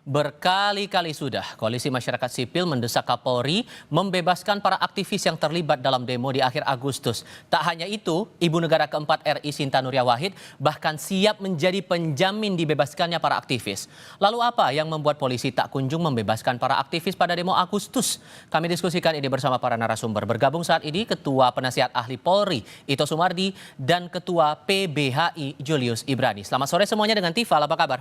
Berkali-kali sudah Koalisi Masyarakat Sipil mendesak Kapolri membebaskan para aktivis yang terlibat dalam demo di akhir Agustus. Tak hanya itu, Ibu Negara keempat RI Sinta Nuria Wahid bahkan siap menjadi penjamin dibebaskannya para aktivis. Lalu apa yang membuat polisi tak kunjung membebaskan para aktivis pada demo Agustus? Kami diskusikan ini bersama para narasumber. Bergabung saat ini Ketua Penasihat Ahli Polri Ito Sumardi dan Ketua PBHI Julius Ibrani. Selamat sore semuanya dengan Tifal, apa kabar?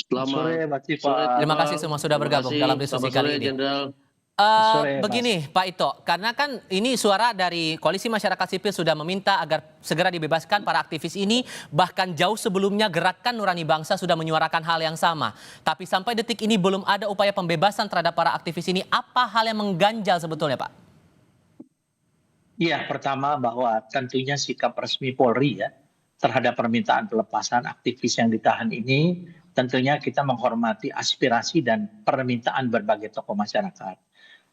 Selamat Sore, Mbak Tifa. sore, Terima kasih semua sudah bergabung dalam diskusi kali ini. Jenderal. Sore, Mas. Begini Pak Ito, karena kan ini suara dari Koalisi Masyarakat Sipil sudah meminta agar segera dibebaskan para aktivis ini, bahkan jauh sebelumnya Gerakan Nurani Bangsa sudah menyuarakan hal yang sama. Tapi sampai detik ini belum ada upaya pembebasan terhadap para aktivis ini. Apa hal yang mengganjal sebetulnya, Pak? Iya, pertama bahwa tentunya sikap resmi Polri ya terhadap permintaan pelepasan aktivis yang ditahan ini, tentunya kita menghormati aspirasi dan permintaan berbagai tokoh masyarakat.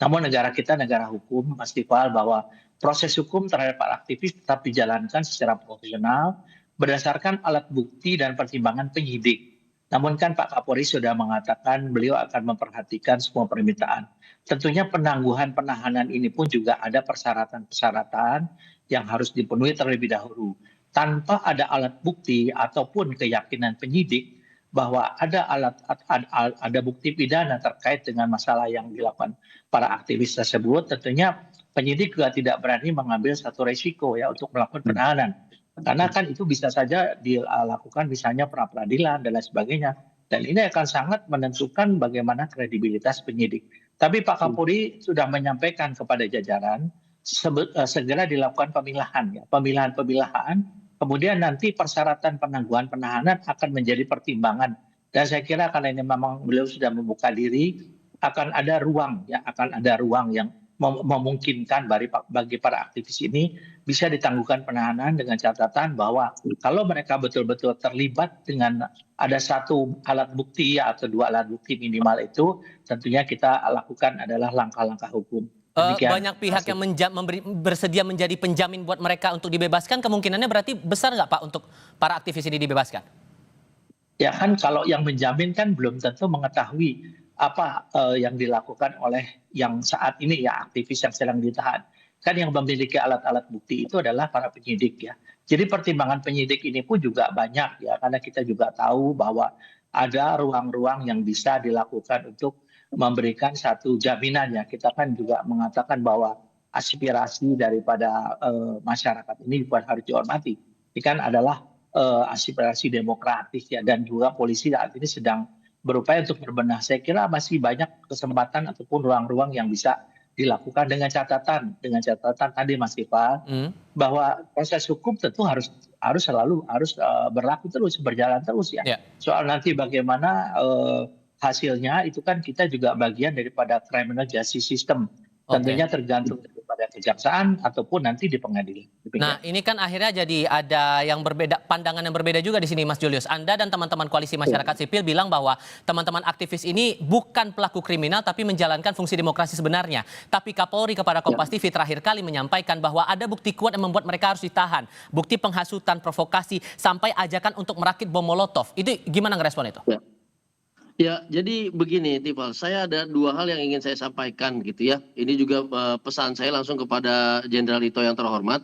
Namun negara kita negara hukum, Mas Tifal, bahwa proses hukum terhadap para aktivis tetap dijalankan secara profesional berdasarkan alat bukti dan pertimbangan penyidik. Namun kan Pak Kapolri sudah mengatakan beliau akan memperhatikan semua permintaan. Tentunya penangguhan penahanan ini pun juga ada persyaratan-persyaratan yang harus dipenuhi terlebih dahulu. Tanpa ada alat bukti ataupun keyakinan penyidik bahwa ada bukti pidana terkait dengan masalah yang dilakukan para aktivis tersebut, tentunya penyidik juga tidak berani mengambil satu resiko ya untuk melakukan penahanan. Karena kan itu bisa saja dilakukan misalnya pra peradilan dan lain sebagainya. Dan ini akan sangat menentukan bagaimana kredibilitas penyidik. Tapi Pak Kapolri sudah menyampaikan kepada jajaran segera dilakukan pemilahan ya, pemilahan. Kemudian nanti persyaratan penangguhan penahanan akan menjadi pertimbangan. Dan saya kira karena ini memang beliau sudah membuka diri, akan ada ruang yang memungkinkan bagi para aktivis ini bisa ditangguhkan penahanan dengan catatan bahwa kalau mereka betul-betul terlibat dengan ada satu alat bukti atau dua alat bukti minimal itu, tentunya kita lakukan adalah langkah-langkah hukum. Demikian. Banyak pihak yang bersedia menjadi penjamin buat mereka untuk dibebaskan, kemungkinannya berarti besar nggak Pak untuk para aktivis ini dibebaskan? Ya kan kalau yang menjamin kan belum tentu mengetahui apa yang dilakukan oleh yang saat ini ya aktivis yang sedang ditahan. Kan yang memiliki alat-alat bukti itu adalah para penyidik ya. Jadi pertimbangan penyidik ini pun juga banyak ya, karena kita juga tahu bahwa ada ruang-ruang yang bisa dilakukan untuk memberikan satu jaminan ya. Kita kan juga mengatakan bahwa aspirasi daripada masyarakat ini bukan harus dihormati. Ini kan adalah aspirasi demokratis ya, dan juga polisi saat ini sedang berupaya untuk berbenah. Saya kira masih banyak kesempatan ataupun ruang-ruang yang bisa dilakukan dengan catatan tadi Mas Iva, bahwa proses hukum tentu harus selalu berlaku terus, berjalan terus ya. Soal nanti bagaimana hasilnya itu kan kita juga bagian daripada criminal justice system. Tentunya tergantung daripada kejaksaan ataupun nanti di pengadilan. Nah, ini kan akhirnya jadi ada yang berbeda, pandangan yang berbeda juga di sini, Mas Julius. Anda dan teman-teman Koalisi Masyarakat Sipil bilang bahwa teman-teman aktivis ini bukan pelaku kriminal tapi menjalankan fungsi demokrasi sebenarnya. Tapi Kapolri kepada Kompas TV terakhir kali menyampaikan bahwa ada bukti kuat yang membuat mereka harus ditahan. Bukti penghasutan, provokasi, sampai ajakan untuk merakit bom Molotov. Itu gimana ngerespon itu? Ya, jadi begini Tifal, saya ada dua hal yang ingin saya sampaikan gitu ya. Ini juga pesan saya langsung kepada Jenderal Ito yang terhormat.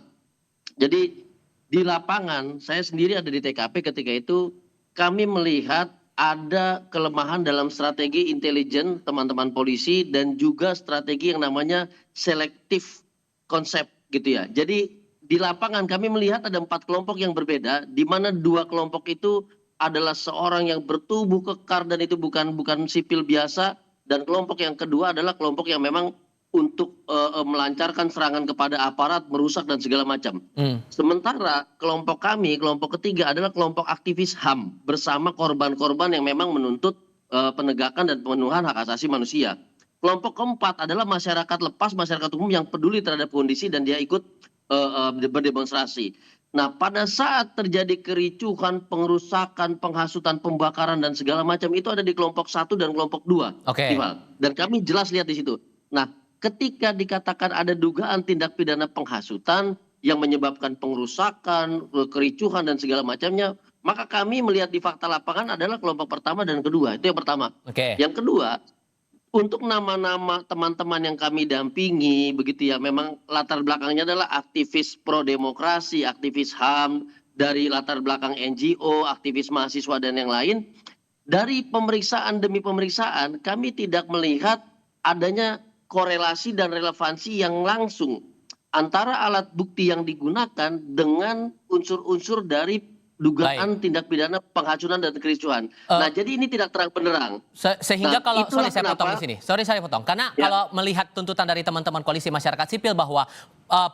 Jadi di lapangan, saya sendiri ada di TKP ketika itu, kami melihat ada kelemahan dalam strategi intelijen teman-teman polisi dan juga strategi yang namanya selektif konsep gitu ya. Jadi di lapangan kami melihat ada 4 kelompok yang berbeda, di mana 2 kelompok itu adalah seorang yang bertubuh kekar dan itu bukan sipil biasa, dan kelompok yang kedua adalah kelompok yang memang untuk melancarkan serangan kepada aparat, merusak dan segala macam. Sementara kelompok kami, kelompok ketiga adalah kelompok aktivis HAM bersama korban-korban yang memang menuntut penegakan dan pemenuhan hak asasi manusia. Kelompok keempat adalah masyarakat lepas, masyarakat umum yang peduli terhadap kondisi dan dia ikut berdemonstrasi. Nah, pada saat terjadi kericuhan, pengerusakan, penghasutan, pembakaran dan segala macam itu ada di kelompok 1 dan kelompok 2. Dan kami jelas lihat di situ. Nah, ketika dikatakan ada dugaan tindak pidana penghasutan yang menyebabkan pengerusakan, kericuhan dan segala macamnya, Maka kami melihat di fakta lapangan adalah kelompok pertama dan kedua. Itu yang pertama. Oke. Yang kedua, untuk nama-nama teman-teman yang kami dampingi, begitu ya, memang latar belakangnya adalah aktivis pro demokrasi, aktivis HAM, dari latar belakang NGO, aktivis mahasiswa dan yang lain. Dari pemeriksaan demi pemeriksaan, kami tidak melihat adanya korelasi dan relevansi yang langsung antara alat bukti yang digunakan dengan unsur-unsur dari dugaan tindak pidana penghacuran dan kericuhan. Nah, jadi ini tidak terang benderang. Sehingga kalau itulah saya potong di sini. Sorry saya potong. Karena kalau melihat tuntutan dari teman-teman koalisi masyarakat sipil bahwa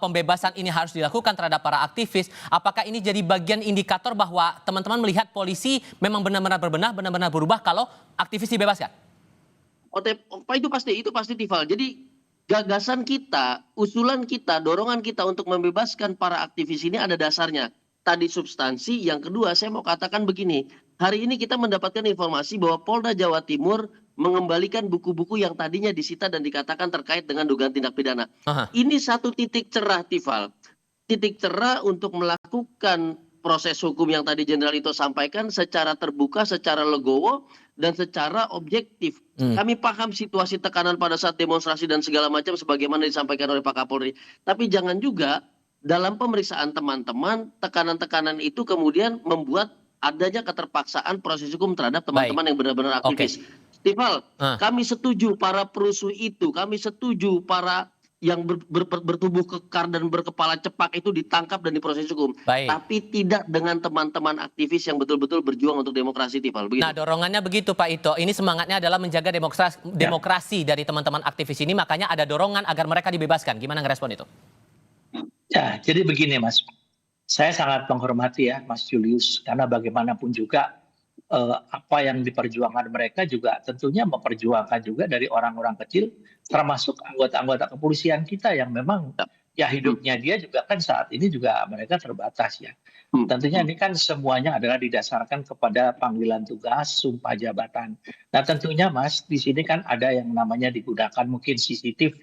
pembebasan ini harus dilakukan terhadap para aktivis, apakah ini jadi bagian indikator bahwa teman-teman melihat polisi memang benar-benar berbenah, benar-benar berubah kalau aktivis dibebaskan? Itu pasti Tifal. Jadi gagasan kita, usulan kita, dorongan kita untuk membebaskan para aktivis ini ada dasarnya. Tadi substansi, yang kedua saya mau katakan begini. Hari ini kita mendapatkan informasi bahwa Polda Jawa Timur mengembalikan buku-buku yang tadinya disita dan dikatakan terkait dengan dugaan tindak pidana. Ini satu titik cerah, Tifal. Titik cerah untuk melakukan proses hukum yang tadi Jenderal Ito sampaikan secara terbuka, secara legowo, dan secara objektif. Kami paham situasi tekanan pada saat demonstrasi dan segala macam sebagaimana disampaikan oleh Pak Kapolri. Tapi jangan juga dalam pemeriksaan teman-teman, tekanan-tekanan itu kemudian membuat adanya keterpaksaan proses hukum terhadap teman-teman yang benar-benar aktivis. Tifal, kami setuju para perusuh itu, kami setuju para yang bertubuh kekar dan berkepala cepak itu ditangkap dan diproses hukum. Tapi tidak dengan teman-teman aktivis yang betul-betul berjuang untuk demokrasi, Tifal. Begitu. Nah, dorongannya begitu Pak Ito. Ini semangatnya adalah menjaga demokrasi dari teman-teman aktivis ini, makanya ada dorongan agar mereka dibebaskan. Gimana ngerespon itu? Ya, jadi begini Mas, saya sangat menghormati ya Mas Julius, karena bagaimanapun juga apa yang diperjuangkan mereka juga tentunya memperjuangkan juga dari orang-orang kecil, termasuk anggota-anggota kepolisian kita yang memang ya hidupnya dia juga kan saat ini juga mereka terbatas ya. Tentunya ini kan semuanya adalah didasarkan kepada panggilan tugas, sumpah jabatan. Nah tentunya Mas, di sini kan ada yang namanya digunakan mungkin CCTV,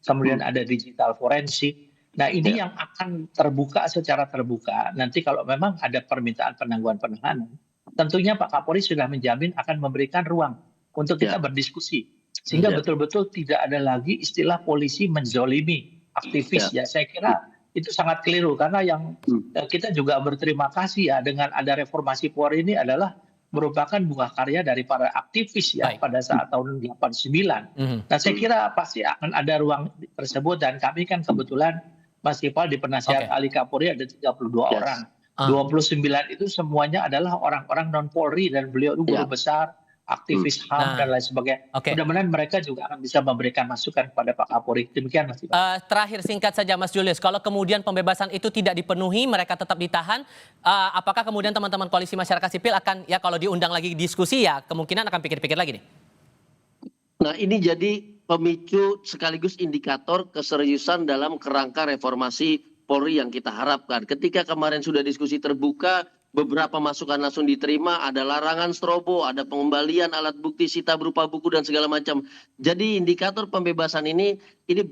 kemudian ada digital forensik. Nah ini yang akan terbuka secara terbuka. Nanti kalau memang ada permintaan penangguhan penahanan, tentunya Pak Kapolri sudah menjamin akan memberikan ruang untuk kita berdiskusi. Sehingga betul-betul tidak ada lagi istilah polisi menzolimi aktivis. Ya saya kira itu sangat keliru. Karena yang kita juga berterima kasih ya dengan ada reformasi Polri ini adalah merupakan buah karya dari para aktivis ya pada saat tahun 89. Nah saya kira pasti akan ada ruang tersebut dan kami kan kebetulan Mas Ipal di penasihat ahli Kapolri ada 32 orang. 29 itu semuanya adalah orang-orang non Polri dan beliau itu guru besar, aktivis HAM dan lain sebagainya. Mudah-mudahan mereka juga akan bisa memberikan masukan kepada Pak Kapolri. Demikian Mas Ipal. Terakhir singkat saja Mas Julius, kalau kemudian pembebasan itu tidak dipenuhi, mereka tetap ditahan, apakah kemudian teman-teman koalisi masyarakat sipil akan ya kalau diundang lagi diskusi ya kemungkinan akan pikir-pikir lagi nih? Nah ini jadi pemicu sekaligus indikator keseriusan dalam kerangka reformasi Polri yang kita harapkan. Ketika kemarin sudah diskusi terbuka, beberapa masukan langsung diterima, ada larangan strobo, ada pengembalian alat bukti sita berupa buku dan segala macam. Jadi indikator pembebasan ini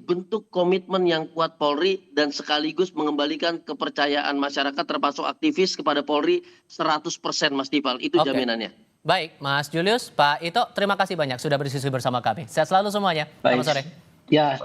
bentuk komitmen yang kuat Polri dan sekaligus mengembalikan kepercayaan masyarakat termasuk aktivis kepada Polri 100% Mas Tifal. Itu jaminannya. Baik, Mas Julius, Pak Ito, terima kasih banyak sudah berdiskusi bersama kami. Sehat selalu semuanya. Selamat sore. Ya.